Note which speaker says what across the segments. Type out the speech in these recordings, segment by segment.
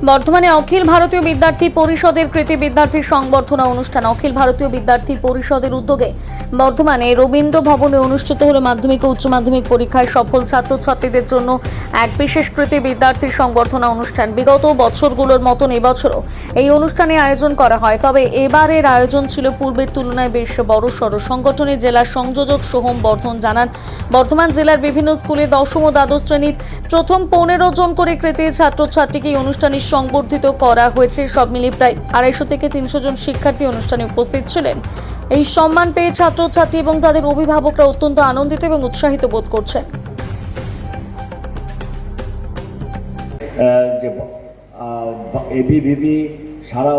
Speaker 1: বর্ধমানে অখিল ভারতীয় বিদ্যার্থী পরিষদের কৃতি বিদ্যার্থী সংবর্ধনা অনুষ্ঠান অখিল ভারতীয় বিদ্যার্থী পরিষদের উদ্যোগে বর্ধমানে রবীন্দ্র ভবনে অনুষ্ঠিত হলো মাধ্যমিক ও উচ্চ মাধ্যমিক পরীক্ষায় সফল ছাত্রছাত্রীদের জন্য এক বিশেষ কৃতি বিদ্যার্থী সংবর্ধনা অনুষ্ঠান। বিগত বছরগুলোর মতন এবছরও এই অনুষ্ঠানে আয়োজন করা হয়, তবে এবারের আয়োজন ছিল পূর্বের তুলনায় বেশ বড়সড়। সংগঠনের জেলা সংযোজক সোহম বর্ধন জানান, বর্ধমান জেলার বিভিন্ন স্কুলে দশম ও দ্বাদশ শ্রেণীর প্রথম 15 জন করে কৃতি ছাত্রছাত্রীকে এই অনুষ্ঠানে সংবর্ধিত করা হয়েছে। সব মিলিয়ে প্রায় 250 থেকে 300 জন শিক্ষার্থী অনুষ্ঠানে উপস্থিত ছিলেন। এই সম্মান পেয়ে ছাত্রছাত্রী এবং তাদের অভিভাবকরা অত্যন্ত আনন্দিত এবং উৎসাহিত বোধ করছেন।
Speaker 2: যে এবিভিপি সারা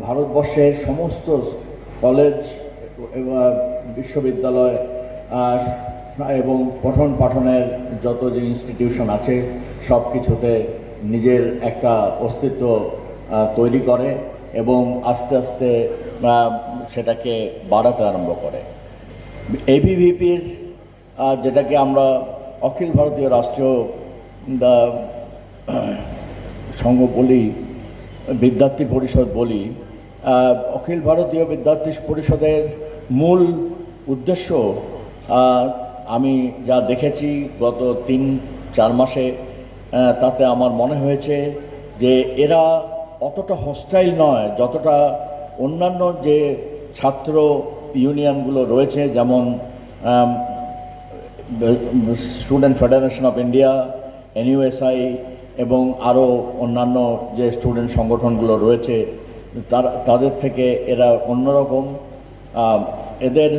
Speaker 2: ভারতবর্ষের সমস্ত কলেজ বিশ্ববিদ্যালয় এবং পঠন পাঠনের যত যে ইনস্টিটিউশন আছে সব কিছুতে নিজের একটা অস্তিত্ব তৈরি করে এবং আস্তে আস্তে সেটাকে বাড়াতে আরম্ভ করে। এবিভিপির যেটাকে আমরা অখিল ভারতীয় রাষ্ট্রীয় সংঘ বলি, বিদ্যার্থী পরিষদ বলি, অখিল ভারতীয় বিদ্যার্থী পরিষদের মূল উদ্দেশ্য আমি যা দেখেছি গত 3-4 মাসে, তাতে আমার মনে হয়েছে যে এরা অতটা হস্টাইল নয় যতটা অন্যান্য যে ছাত্র ইউনিয়নগুলো রয়েছে, যেমন student federation of India, NUSI এবং আরও অন্যান্য যে স্টুডেন্ট সংগঠনগুলো রয়েছে তাদের থেকে এরা অন্যরকম। এদের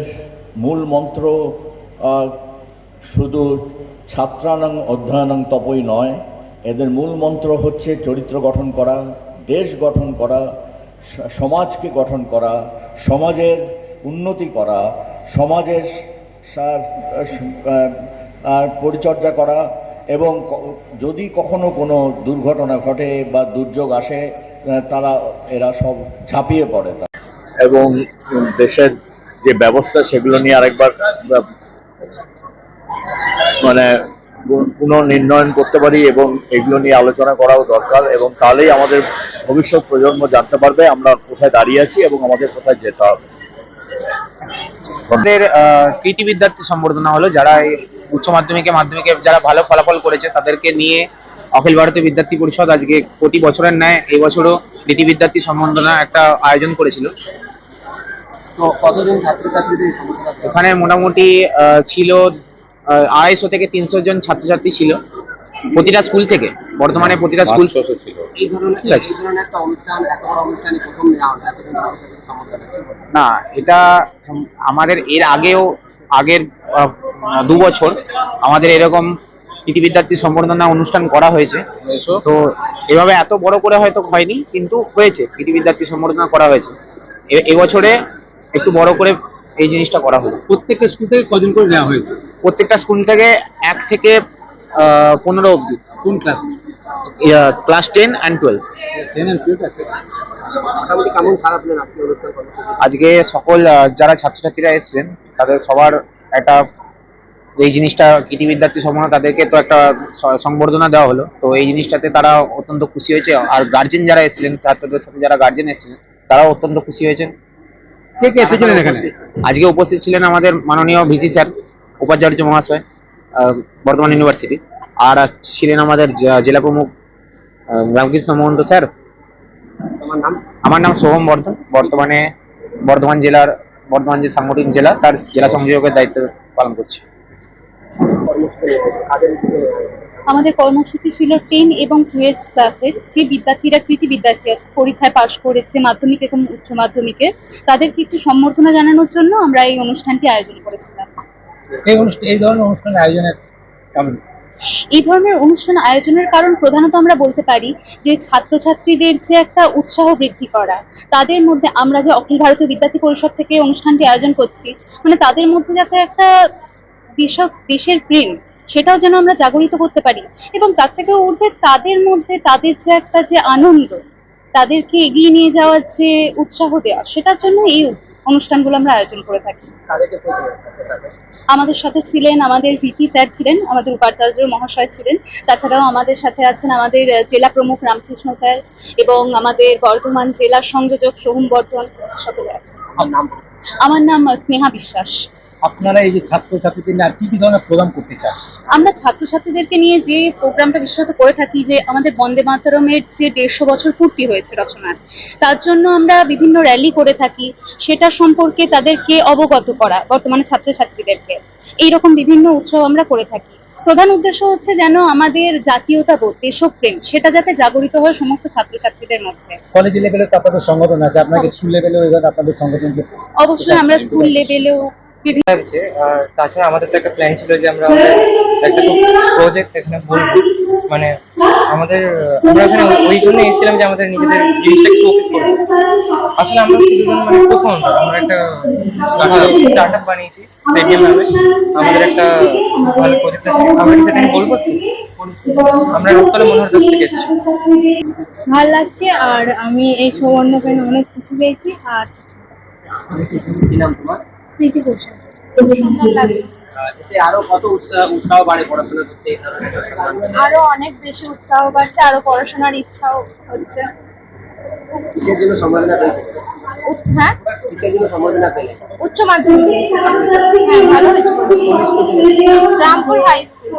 Speaker 2: মূল মন্ত্র শুধু ছাত্রানাং অধ্যয়নাং তপই নয়, এদের মূল মন্ত্র হচ্ছে চরিত্র গঠন করা, দেশ গঠন করা, সমাজকে গঠন করা, সমাজের উন্নতি করা, সমাজের পরিচর্যা করা এবং যদি কখনো কোনো দুর্ঘটনা ঘটে বা দুর্যোগ আসে এরা সব ঝাঁপিয়ে পড়ে এবং দেশের যে ব্যবস্থা সেগুলো নিয়ে আরেকবার পুনর্নির্ণয়ন করতে পারি এবং এগুলো নিয়ে আলোচনা করাও দরকার, এবং তাহলেই আমাদের ভবিষ্যৎ প্রজন্ম জানতে পারবে আমরা কোথায় দাঁড়িয়ে আছি এবং আমাদের কোথায় যেতে হবে।
Speaker 3: আমাদের কৃতি বিদ্যার্থী সম্বর্ধনা হলো, যারা উচ্চ মাধ্যমিকে যারা ভালো ফলাফল করেছে তাদেরকে নিয়ে অখিল ভারতীয় বিদ্যার্থী পরিষদ আজকে প্রতি বছরের ন্যায় এই বছরও কৃতি বিদ্যার্থী সম্বর্ধনা একটা আয়োজন করেছিল।
Speaker 4: তো কতজন ছাত্রছাত্রীদের
Speaker 3: এখানে মোটামুটি ছিল 250 থেকে 300 জন ছাত্রছাত্রী ছিল প্রতিটা স্কুল থেকে। বর্তমানে প্রতিটা স্কুল
Speaker 4: ছিল। এই ধরনের একটা অনুষ্ঠান, এত বড় অনুষ্ঠানে প্রথম নেওয়া হলো এতজন ছাত্রছাত্রীর সম্বর্ধনা।
Speaker 3: না, এটা আমাদের আগের 2 বছর আমাদের এরকম কৃতি বিদ্যার্থী সম্বর্ধনা অনুষ্ঠান করা হয়েছে। তো এভাবে এত বড় করে হয়তো হয়নি, কিন্তু হয়েছে, কৃতি বিদ্যার্থী সম্বর্ধনা করা হয়েছে। এবছরে একটু বড় করে এই জিনিসটা করা হলো।
Speaker 4: প্রত্যেকটা স্কুল থেকে কজন করে নেওয়া হয়েছে?
Speaker 3: প্রত্যেকটা স্কুল থেকে 1 থেকে 15 অবধি।
Speaker 4: কোন ক্লাস?
Speaker 3: Class 10 and 12।
Speaker 4: মোটামুটি কেমন সারা পেলেন আজকে অনুষ্ঠান?
Speaker 3: আজকে সকল যারা ছাত্রছাত্রীরা এসেছিলেন তাদের সবার একটা এই জিনিসটা কৃতি বিদ্যার্থী সম্বর্ধনা, তাদেরকে তো একটা সংবর্ধনা দেওয়া হলো, তো এই জিনিসটাতে তারা অত্যন্ত খুশি হয়েছে। আর গার্জেন যারা এসেছিলেন, ছাত্রদের সাথে যারা গার্জেন এসেছিলেন তারাও অত্যন্ত খুশি হয়েছেন।
Speaker 4: কে কে এসেছিলেন এখানে?
Speaker 3: আজকে উপস্থিত ছিলেন আমাদের মাননীয় ভিসি স্যার, উপাচার্য মহাশয় বর্ধমান ইউনিভার্সিটি, আর ছিলেন আমাদের জেলা প্রমুখ রামকৃষ্ণ মহন্ত স্যার। আমার নাম সোহম বর্ধন। বর্ধমান যে সাংগঠনিক জেলা, তার জেলা সংযোজকের দায়িত্ব পালন করছি।
Speaker 5: আমাদের কর্মসূচি ছিল 10 এবং 12 ক্লাসের যে বিদ্যার্থীরা কৃতি বিদ্যার্থী পরীক্ষায় পাশ করেছে মাধ্যমিক এবং উচ্চ মাধ্যমিকের, তাদেরকে একটু সম্বর্ধনা জানানোর জন্য আমরা এই অনুষ্ঠানটি আয়োজন করেছিলাম।
Speaker 4: এই ধরনের অনুষ্ঠানের আয়োজনের কারণ?
Speaker 5: এই ধরনের অনুষ্ঠান আয়োজনের কারণ প্রধানত আমরা বলতে পারি যে ছাত্রছাত্রীদের যে একটা উৎসাহ বৃদ্ধি করা, তাদের মধ্যে আমরা যে অখিল ভারতীয় বিদ্যার্থী পরিষদ থেকে অনুষ্ঠানটি আয়োজন করছি, মানে তাদের মধ্যে যাতে একটা দেশের প্রেম সেটাও যেন আমরা জাগরিত করতে পারি, এবং তার থেকেও ঊর্ধ্বে তাদের মধ্যে তাদের যে একটা যে আনন্দ, তাদেরকে এগিয়ে নিয়ে যাওয়ার যে উৎসাহ দেওয়া, সেটার জন্য এই উদ্যোগ। অনুষ্ঠানগুলো আমরা আয়োজন করে থাকি।
Speaker 4: তাদেরকে পেয়েছিলেন স্যার?
Speaker 5: আমাদের সাথে ছিলেন আমাদের ভিপি স্যার ছিলেন, আমাদের উপাচার্য মহাশয় ছিলেন, তাছাড়াও আমাদের সাথে আছেন আমাদের জেলা প্রমুখ রামকৃষ্ণ স্যার এবং আমাদের বর্ধমান জেলা সংযোজক সোহম বর্ধন, সকলে আছে। আমার নাম স্নেহা বিশ্বাস।
Speaker 6: আপনারা এই যে ছাত্রছাত্রীদের নিয়ে আর কি কি ধরনের প্রোগ্রাম করতে চান?
Speaker 5: আমরা ছাত্রছাত্রীদেরকে নিয়ে যে প্রোগ্রামটা বিশেষত করে থাকি, যে আমাদের বন্দে মাতরমের যে 150 বছর পূর্তি হয়েছে রচনার, তার জন্য আমরা বিভিন্ন র্যালি করে থাকি, সেটা সম্পর্কে তাদেরকে অবগত করা বর্তমানে ছাত্রছাত্রীদেরকে। এইরকম বিভিন্ন উৎসব আমরা করে থাকি। প্রধান উদ্দেশ্য হচ্ছে যেন আমাদের জাতীয়তাবোধ, দেশপ্রেম, সেটা যাতে জাগরিত হয় সমস্ত ছাত্রছাত্রীদের মধ্যে।
Speaker 6: কলেজ লেভেলে তো আপনাদের সংগঠন আছে, আপনাকে স্কুল লেভেলেও এবার আপনাদের সংগঠনকে
Speaker 5: অবশ্যই আমরা স্কুল লেভেলেও
Speaker 7: লাগছে। আর তাছাড়া আমাদের তো একটা প্ল্যান ছিল যে আমরা একটা প্রজেক্ট এখানে বলবো, মানে আমরা এখানে ওই জন্য এসেছিলাম যে আমাদের নিজেদের জিনিসটাকে শোকেস করবো। আসলে আমরা হচ্ছে দুজন মানে co-founder, আমরা একটা স্টার্ট আপ বানিয়েছি স্টেডিয়াম নামে। আমাদের একটা ভালো প্রজেক্ট আছে, আমরা কি সেটা নিয়ে বলবো? আমরা রক্তলা মনোহর কাছ থেকে এসেছি।
Speaker 5: ভালো লাগছে, আর আমি এই সুবর্ণ পেনে অনেক কিছু পেয়েছি। আর
Speaker 4: কি নাম তোমার?
Speaker 5: প্রীতি ঘোষাল।
Speaker 4: এতে আরো কত উৎসাহ বাড়ে পড়াশোনা করতে এই ধরনের একটা
Speaker 5: আরো অনেক বেশি উৎসাহ বাড়ছে, আরো পড়াশোনার ইচ্ছাও হচ্ছে।
Speaker 4: কিসের জন্য সম্মাননা পেয়েছে?
Speaker 5: হ্যাঁ,
Speaker 4: কিসের জন্য সম্মাননা পেলে?
Speaker 5: উচ্চ মাধ্যমিক। হ্যাঁ, ভালো হয়েছে। Rampur high school.